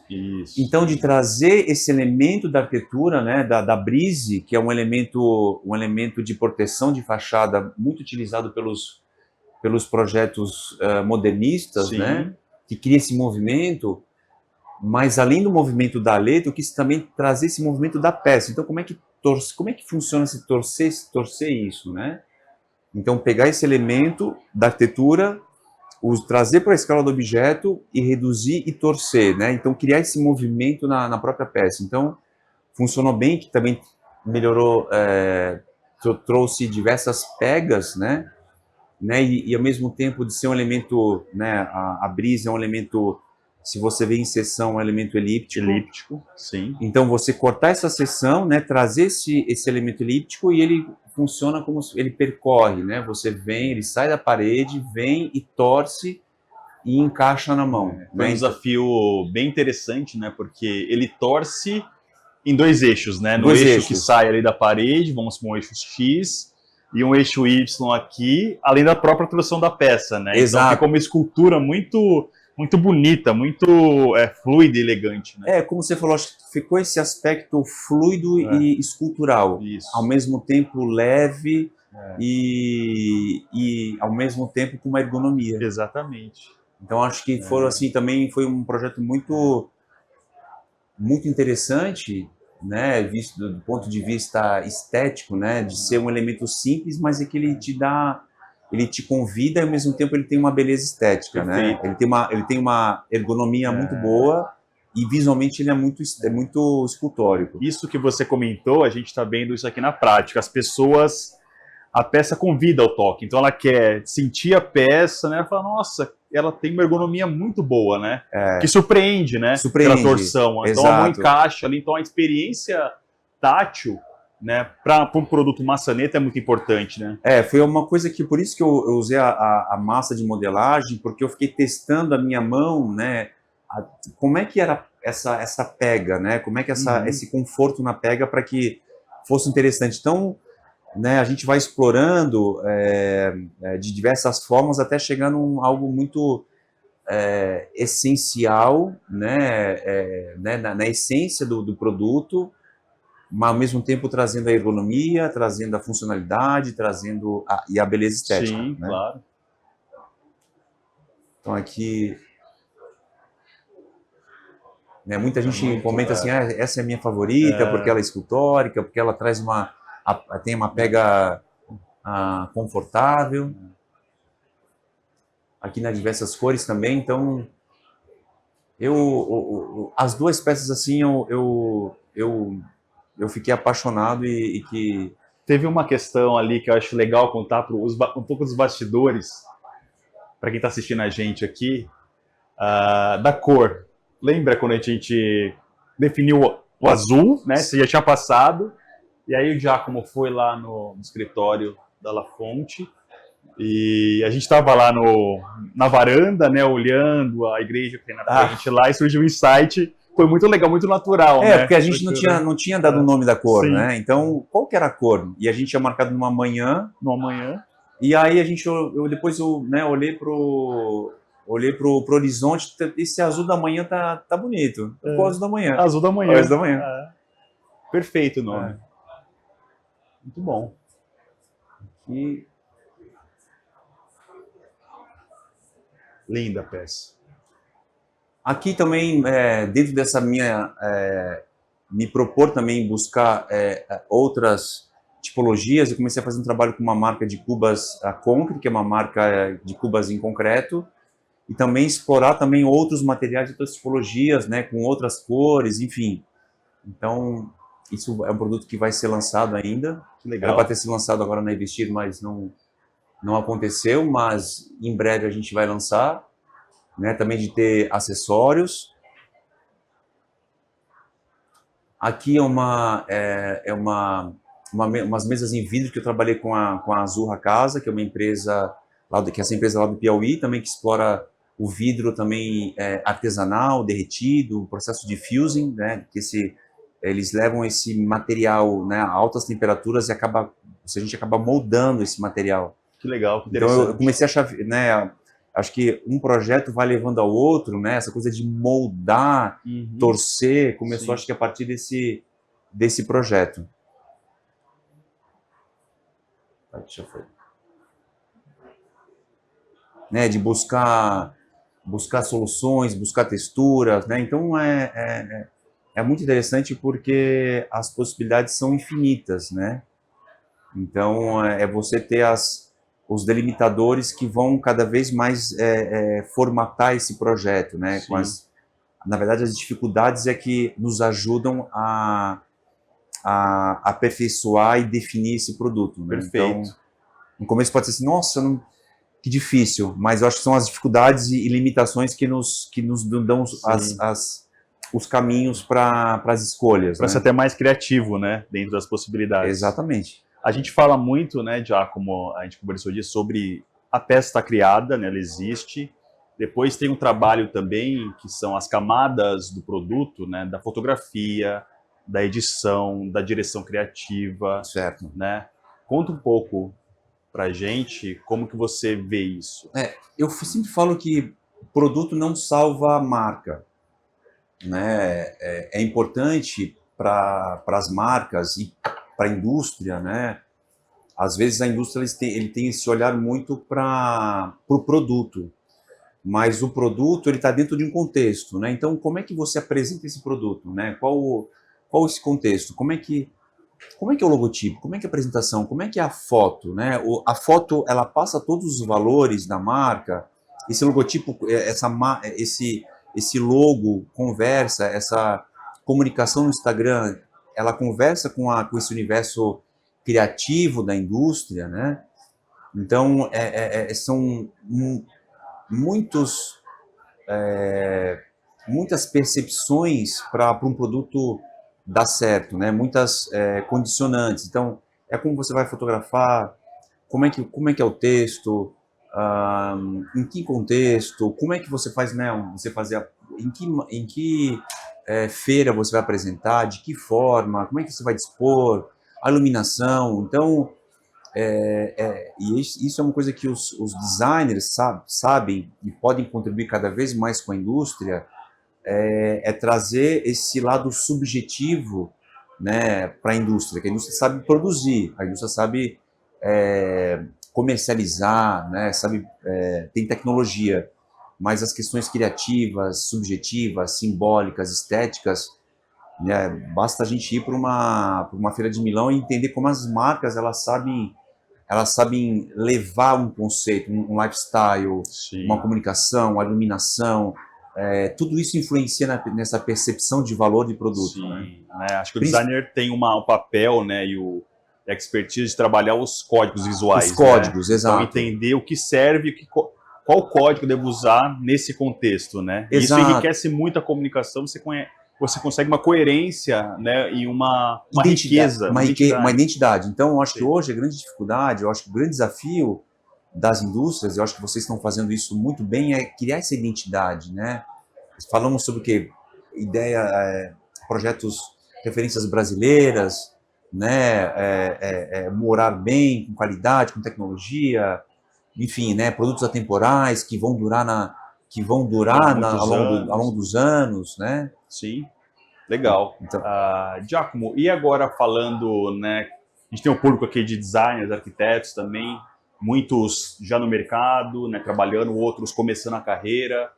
Isso. Então, de trazer esse elemento da arquitetura, né, da brise, que é um elemento de proteção de fachada muito utilizado pelos projetos modernistas, né, que cria esse movimento, mas além do movimento da letra, eu quis também trazer esse movimento da peça. Então, como é que funciona esse torcer isso, né? Então, pegar esse elemento da arquitetura, trazer para a escala do objeto e reduzir e torcer, né? Então, criar esse movimento na própria peça. Então, funcionou bem, que também melhorou, trouxe diversas pegas, né? E ao mesmo tempo de ser um elemento, né? A brisa é um elemento se você vê em seção um elemento elíptico. Elíptico, sim. Então, você cortar essa seção, né, trazer esse elemento elíptico e ele funciona como se ele percorre, né? Você vem, ele sai da parede, vem e torce e encaixa na mão. Foi um Né? desafio bem interessante, né? Porque ele torce em dois eixos, né? No Dois eixo eixos. que sai ali da parede, vamos para um eixo X, e um eixo Y aqui, além da própria torção da peça, né? Exato. Então ficou uma escultura muito bonita, muito fluida e elegante, né? Como você falou, acho que ficou esse aspecto fluido e escultural. Isso. Ao mesmo tempo leve e ao mesmo tempo com uma ergonomia. Exatamente. Então acho que foram assim, também foi um projeto muito interessante, né, visto do ponto de vista estético, né, de ser um elemento simples, mas é que ele te convida e ao mesmo tempo ele tem uma beleza estética, né? Ele tem uma ergonomia muito boa e visualmente ele é muito escultórico. Isso que você comentou, a gente está vendo isso aqui na prática. As pessoas, a peça convida ao toque, então ela quer sentir a peça, né? Ela fala, nossa, ela tem uma ergonomia muito boa, né? Que surpreende, né? Surpreende. Pela torção. Então ela não encaixa ali, então a experiência tátil, né, para um produto maçaneta é muito importante, né? Foi uma coisa que, por isso que eu usei a massa de modelagem, porque eu fiquei testando a minha mão, né, como é que era essa pega, né, como é que esse conforto na pega para que fosse interessante. Então, né, a gente vai explorando de diversas formas até chegar num algo muito essencial, né, na essência do produto, mas ao mesmo tempo trazendo a ergonomia, trazendo a funcionalidade, trazendo a beleza estética. Sim, né? Claro. Então aqui, né, muita gente comenta assim, essa é a minha favorita, porque ela é escultórica, porque ela traz tem uma pega confortável. Aqui nas diversas cores também, então as duas peças assim eu fiquei apaixonado e que... Teve uma questão ali que eu acho legal contar um pouco dos bastidores, para quem está assistindo a gente aqui, da cor. Lembra quando a gente definiu o azul, né? Você já tinha passado, e aí o Giacomo foi lá no escritório da La Fonte, e a gente estava lá na varanda, né, olhando a igreja que tem na frente lá, e surgiu um insight. Foi muito legal, muito natural, né? Porque a gente não tinha dado o nome da cor, Sim. né? Então, qual que era a cor? E a gente tinha marcado numa manhã. E aí depois eu olhei pro horizonte, esse azul da manhã tá bonito. O azul da manhã. Azul da manhã. Azul da manhã. Perfeito o nome. Muito bom. E... Linda a peça. Aqui também, dentro dessa minha... me propor também buscar outras tipologias, eu comecei a fazer um trabalho com uma marca de cubas, a Concre, que é uma marca de cubas em concreto, e também explorar também outros materiais, outras tipologias, né, com outras cores, enfim. Então, isso é um produto que vai ser lançado ainda. Que legal. Era para ter sido lançado agora na Investir, mas não aconteceu, mas em breve a gente vai lançar. Né, também de ter acessórios. Aqui umas mesas em vidro que eu trabalhei com a Azurra Casa, que é uma empresa que é essa empresa lá do Piauí, também que explora o vidro também artesanal, derretido, o processo de fusing, né, que eles levam esse material, né, a altas temperaturas e a gente acaba moldando esse material. Que legal, que interessante. Então eu comecei a achar, né, acho que um projeto vai levando ao outro, né? Essa coisa de moldar, torcer, começou, acho que a partir desse projeto. Deixa eu ver. Né? De buscar soluções, buscar texturas, né? Então é muito interessante porque as possibilidades são infinitas, né? Então você ter os delimitadores que vão cada vez mais formatar esse projeto, né? Na verdade, as dificuldades é que nos ajudam a aperfeiçoar e definir esse produto. Né? Perfeito. Então, no começo pode ser assim, nossa, que difícil, mas eu acho que são as dificuldades e limitações que nos dão os caminhos para as escolhas. Para né? ser até mais criativo, né, dentro das possibilidades. Exatamente. A gente fala muito, né, já como a gente conversou disso, sobre a peça está criada, né, ela existe. Depois tem um trabalho também que são as camadas do produto, né, da fotografia, da edição, da direção criativa, Certo. né? Conta um pouco pra gente como que você vê isso. Eu sempre falo que produto não salva a marca, né? É importante para as marcas e para a indústria, né? Às vezes a indústria ele tem esse olhar muito para o produto, mas o produto ele está dentro de um contexto, né? Então como é que você apresenta esse produto, né? Qual esse contexto? Como é que é o logotipo? Como é que é a apresentação? Como é que é a foto, né? A foto ela passa todos os valores da marca. Esse logotipo, esse logo conversa, essa comunicação no Instagram, ela conversa com esse universo criativo da indústria, né? Então são muitas percepções para um produto dar certo, né? Muitas condicionantes. Então, é como você vai fotografar, como é que é o texto, em que contexto, como é que você faz, né? Em que feira você vai apresentar, de que forma, como é que você vai dispor, a iluminação. Então, e isso é uma coisa que os designers sabem e podem contribuir cada vez mais com a indústria, trazer esse lado subjetivo, né, para a indústria, que a indústria sabe produzir, a indústria sabe comercializar, né, tem tecnologia, mas as questões criativas, subjetivas, simbólicas, estéticas, né, basta a gente ir para uma feira de Milão e entender como as marcas elas sabem levar um conceito, um lifestyle, Sim. uma comunicação, uma iluminação. Tudo isso influencia nessa percepção de valor de produto. Sim, né? Acho que o designer tem um papel, né, e a expertise de trabalhar os códigos visuais. Os códigos, né? exato. Então, entender o que serve, qual código eu devo usar nesse contexto. Né? Exato. Isso enriquece muito a comunicação, você consegue uma coerência, né, e uma riqueza. Uma identidade. Então, eu acho que hoje a grande dificuldade, eu acho que o grande desafio das indústrias, eu acho que vocês estão fazendo isso muito bem, é criar essa identidade, né? Falamos sobre o quê? Projetos, referências brasileiras, né? Morar bem, com qualidade, com tecnologia, enfim, né? Produtos atemporais que vão durar ao longo dos anos, né? Sim, legal. Então, Giacomo, e agora falando, né? A gente tem um público aqui de designers, arquitetos também, muitos já no mercado, né, trabalhando, outros começando a carreira.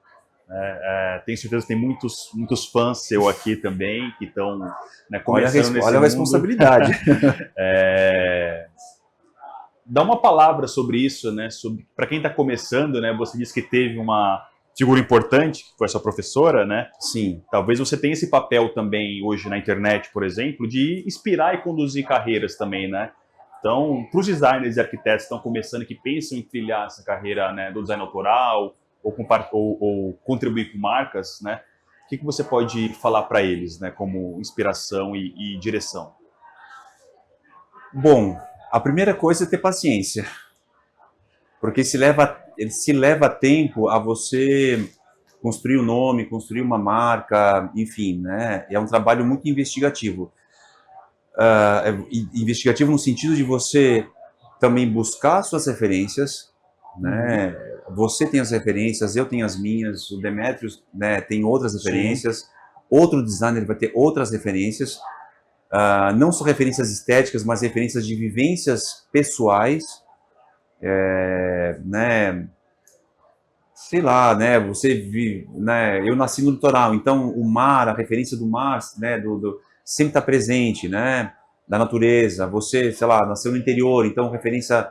Tenho certeza que tem muitos fãs seu aqui também, que estão, né, começando nesse olha a responsabilidade. Dá uma palavra sobre isso, né? Para quem está começando, né? Você disse que teve uma figura importante, que foi a sua professora, né? Sim. Talvez você tenha esse papel também hoje na internet, por exemplo, de inspirar e conduzir carreiras também, né? Então, para os designers e arquitetos que estão começando e que pensam em trilhar essa carreira, né, do design autoral ou contribuir com marcas, né, o que você pode falar para eles, né, como inspiração e direção? Bom, a primeira coisa é ter paciência, porque se leva tempo a você construir um nome, construir uma marca, enfim, né? É um trabalho muito investigativo. Investigativo no sentido de você também buscar suas referências, né? Você tem as referências, eu tenho as minhas, o Demetrios, né, tem outras referências, sim. Outro designer vai ter outras referências, não só referências estéticas, mas referências de vivências pessoais, né? Sei lá, né? Você vive, né? Eu nasci no litoral, então o mar, a referência do mar, né? Sempre está presente, né? Da natureza. Você, sei lá, nasceu no interior, então referência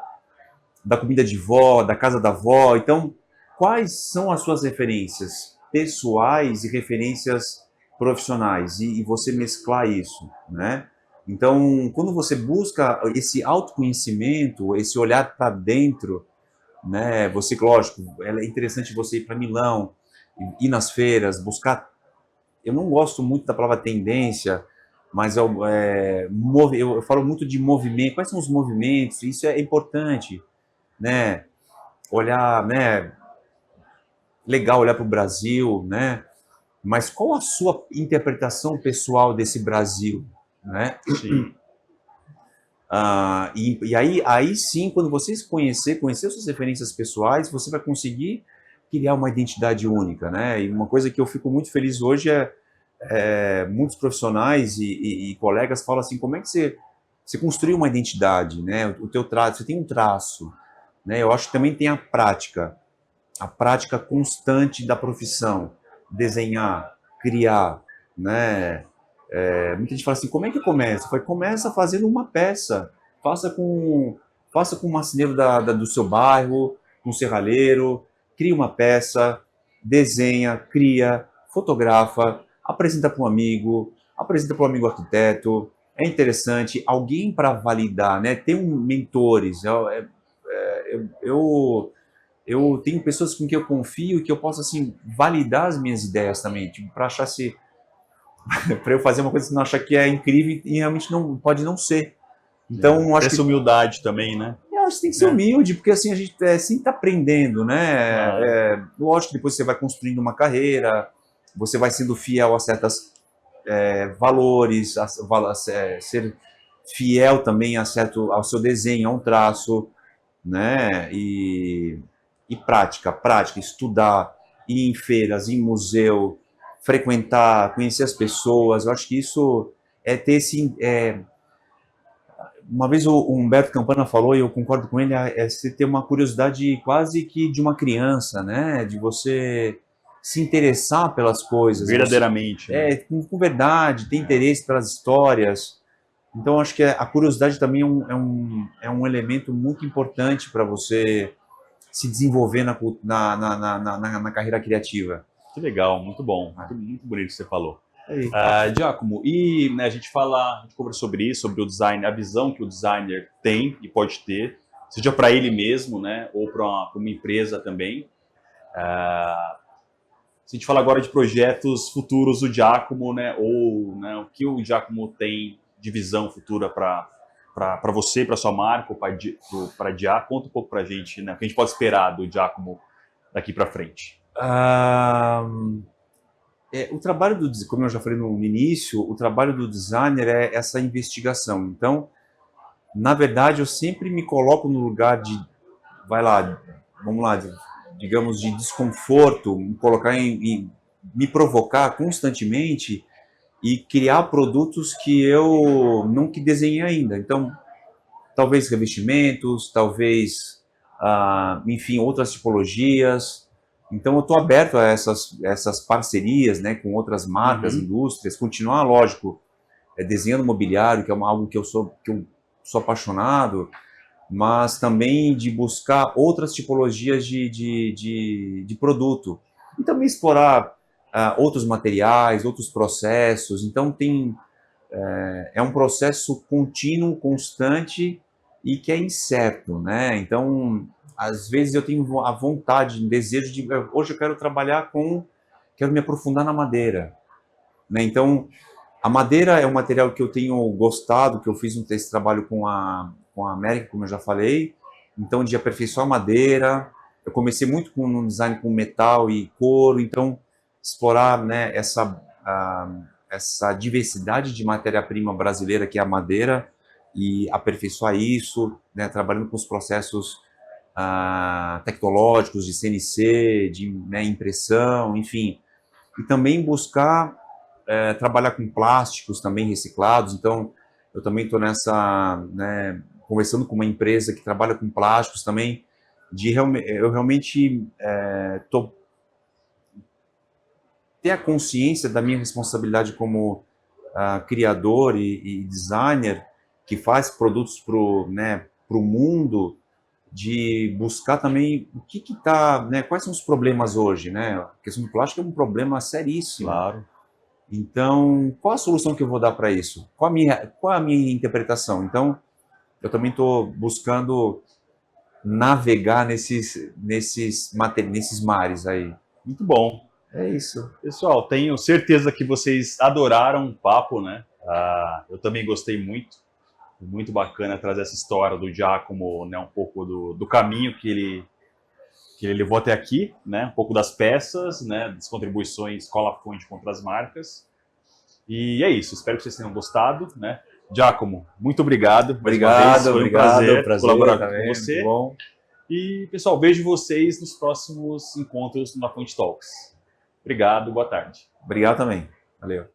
da comida de vó, da casa da vó. Então, quais são as suas referências pessoais e referências profissionais? E você mesclar isso, né? Então, quando você busca esse autoconhecimento, esse olhar para dentro, né? Você, lógico, é interessante você ir para Milão, ir nas feiras, buscar. Eu não gosto muito da palavra tendência, mas eu falo muito de movimento. Quais são os movimentos? Isso é importante, né? Olhar, né? Legal olhar para o Brasil, né? Mas qual a sua interpretação pessoal desse Brasil, né? Sim. E aí sim, quando você conhecer suas referências pessoais, você vai conseguir criar uma identidade única, né? E uma coisa que eu fico muito feliz hoje muitos profissionais e colegas falam assim, como é que você construiu uma identidade, né? O teu traço, você tem um traço, né? Eu acho que também tem a prática constante da profissão, desenhar, criar, né? Muita gente fala assim, como é que começa? Começa fazendo uma peça, faça com o marceneiro do seu bairro, com o serralheiro, cria uma peça, desenha, cria, fotografa, apresenta para um amigo, apresenta para um amigo arquiteto, é interessante, alguém para validar, né? Tem mentores, eu tenho pessoas com quem eu confio e que eu posso assim validar as minhas ideias também, tipo, para achar se para eu fazer uma coisa que não achar que é incrível e realmente não pode não ser. Então, acho Essa que humildade também, né? eu acho que tem que ser humilde, porque assim a gente sempre está aprendendo, né? Claro. Lógico que depois você vai construindo uma carreira, você vai sendo fiel a certos valores, ser fiel também ao seu desenho, a um traço, né? E prática, estudar, ir em feiras, ir em museu, frequentar, conhecer as pessoas. Eu acho que isso é ter esse. Uma vez o Humberto Campana falou, e eu concordo com ele, é você ter uma curiosidade quase que de uma criança, né? De você se interessar pelas coisas. Verdadeiramente, né? Com verdade, ter interesse pelas histórias. Então, acho que a curiosidade também é um elemento muito importante para você se desenvolver na carreira criativa. Que legal, muito bom, muito bonito o que você falou. Aí. Giacomo, e né, a gente conversou sobre isso, sobre o design, a visão que o designer tem e pode ter, seja para ele mesmo, né, ou para uma empresa também. Se a gente fala agora de projetos futuros do Giacomo, né, ou né, o que o Giacomo tem de visão futura para você, para sua marca, ou para a Giacomo, conta um pouco para a gente, né, o que a gente pode esperar do Giacomo daqui para frente. O trabalho como eu já falei no início, o trabalho do designer é essa investigação. Então, na verdade, eu sempre me coloco no lugar de, vamos lá, digamos, de desconforto, me provocar constantemente e criar produtos que eu não desenhei ainda. Então, talvez revestimentos, talvez, enfim, outras tipologias. Então, eu estou aberto a essas parcerias, né, com outras marcas, indústrias, continuar, lógico, desenhando mobiliário, que é algo que eu sou apaixonado, mas também de buscar outras tipologias de produto. E também explorar outros materiais, outros processos. Então, é um processo contínuo, constante e que é incerto, né? Então, às vezes eu tenho a vontade, desejo de... Hoje eu quero me aprofundar na madeira, né? Então, a madeira é um material que eu tenho gostado, que eu fiz esse trabalho com a América, como eu já falei. Então, de aperfeiçoar a madeira. Eu comecei muito com um design com metal e couro, então explorar, né, essa diversidade de matéria-prima brasileira que é a madeira e aperfeiçoar isso, né, trabalhando com os processos tecnológicos de CNC, de, né, impressão, enfim. E também buscar trabalhar com plásticos também reciclados. Então, eu também estou né, conversando com uma empresa que trabalha com plásticos também, eu realmente ter a consciência da minha responsabilidade como criador e designer que faz produtos para o mundo, de buscar também o que está, né, quais são os problemas hoje, né? A questão do plástico é um problema seríssimo. Claro. Então, qual a solução que eu vou dar para isso? Qual a minha interpretação? Então, eu também estou buscando navegar nesses mares aí. Muito bom. É isso. Pessoal, tenho certeza que vocês adoraram o papo, né? Eu também gostei muito. Muito bacana trazer essa história do Giacomo, né? Um pouco do caminho que ele levou até aqui, né? Um pouco das peças, né? Das contribuições escola-fonte contra as marcas. E é isso. Espero que vocês tenham gostado, né? Giacomo, muito obrigado. Mais uma vez. Foi um prazer colaborar com você. Muito bom. E, pessoal, vejo vocês nos próximos encontros na Fonte Talks. Obrigado, boa tarde. Obrigado também. Valeu.